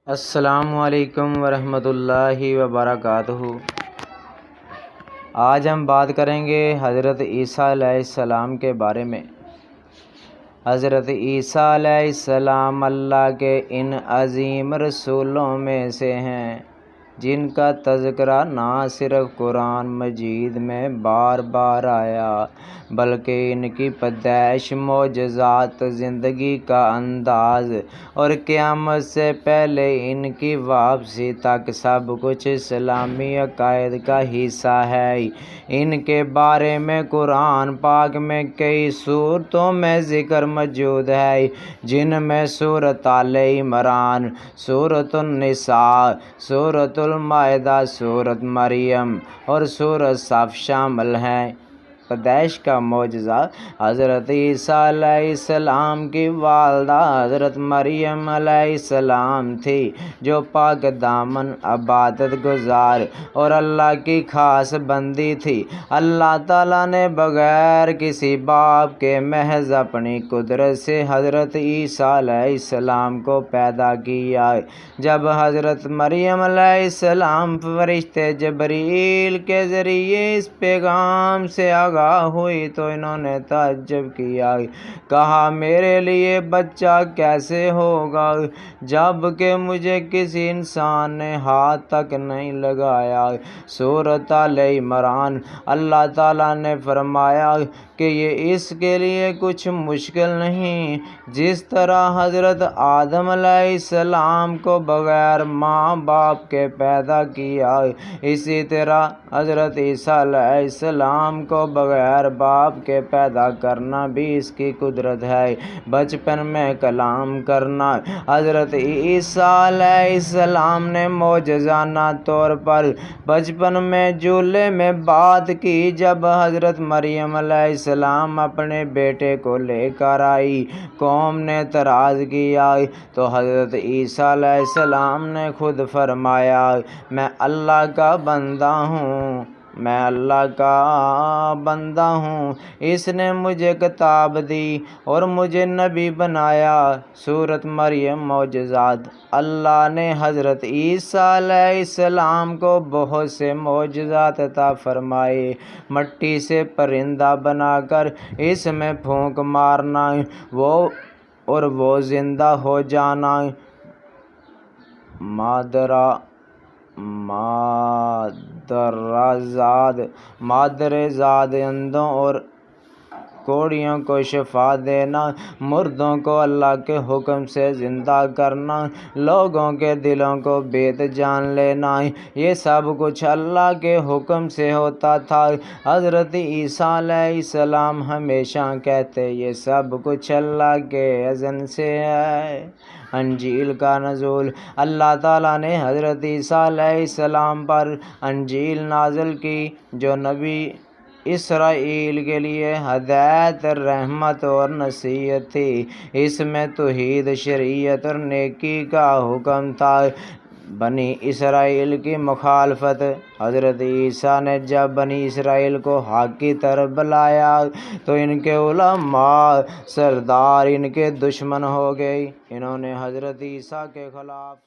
السلام علیکم ورحمۃ اللہ وبرکاتہ۔ آج ہم بات کریں گے حضرت عیسیٰ علیہ السلام کے بارے میں۔ حضرت عیسیٰ علیہ السلام اللہ کے ان عظیم رسولوں میں سے ہیں جن کا تذکرہ نہ صرف قرآن مجید میں بار بار آیا بلکہ ان کی پیدائش، معجزات، زندگی کا انداز اور قیامت سے پہلے ان کی واپسی تک سب کچھ اسلامی عقائد کا حصہ ہے۔ ان کے بارے میں قرآن پاک میں کئی سورتوں میں ذکر موجود ہے جن میں سورۃ آل عمران، سورۃ النساء، سورۃ المائدہ، سورۃ مریم اور سورۃ صف شامل ہیں۔ پیدائش کا معجزہ: حضرت عیسیٰ علیہ السلام کی والدہ حضرت مریم علیہ السلام تھی جو پاک دامن، عبادت گزار اور اللہ کی خاص بندی تھی۔ اللہ تعالیٰ نے بغیر کسی باپ کے محض اپنی قدرت سے حضرت عیسیٰ علیہ السلام کو پیدا کیا۔ جب حضرت مریم علیہ السلام فرشتے جبرائیل کے ذریعے اس پیغام سے آگاہ ہوئی تو انہوں نے تعجب کیا، کہا میرے لیے بچہ کیسے ہوگا جب کہ مجھے کسی انسان نے ہاتھ تک نہیں لگایا۔ سورۃ آل عمران۔ اللہ تعالیٰ نے فرمایا کہ یہ اس کے لیے کچھ مشکل نہیں، جس طرح حضرت آدم علیہ السلام کو بغیر ماں باپ کے پیدا کیا، اسی طرح حضرت عیسیٰ علیہ السلام کو بغیر باپ کے پیدا کرنا بھی اس کی قدرت ہے۔ بچپن میں کلام کرنا: حضرت عیسیٰ علیہ السلام نے معجزانہ طور پر بچپن میں جھولے میں بات کی۔ جب حضرت مریم علیہ السلام اپنے بیٹے کو لے کر آئی، قوم نے اعتراض کیا تو حضرت عیسیٰ علیہ السلام نے خود فرمایا، میں اللہ کا بندہ ہوں، میں اللہ کا بندہ ہوں، اس نے مجھے کتاب دی اور مجھے نبی بنایا۔ سورۃ مریم۔ معجزات: اللہ نے حضرت عیسیٰ علیہ السلام کو بہت سے معجزات عطا فرمائے۔ مٹی سے پرندہ بنا کر اس میں پھونک مارنا اور وہ زندہ ہو جانا، مادرزاد اندھوں اور کوڑیوں کو شفا دینا، مردوں کو اللہ کے حکم سے زندہ کرنا، لوگوں کے دلوں کو بیت جان لینا، یہ سب کچھ اللہ کے حکم سے ہوتا تھا۔ حضرت عیسیٰ علیہ السلام ہمیشہ کہتے یہ سب کچھ اللہ کے اذن سے ہے۔ انجیل کا نزول: اللہ تعالیٰ نے حضرت عیسیٰ علیہ السلام پر انجیل نازل کی جو نبی اسرائیل کے لیے ہدایت، رحمت اور نصیحت تھی۔ اس میں توحید، شریعت اور نیکی کا حکم تھا۔ بنی اسرائیل کی مخالفت: حضرت عیسیٰ نے جب بنی اسرائیل کو حق کی طرف بلایا تو ان کے علماء، سردار ان کے دشمن ہو گئے۔ انہوں نے حضرت عیسیٰ کے خلاف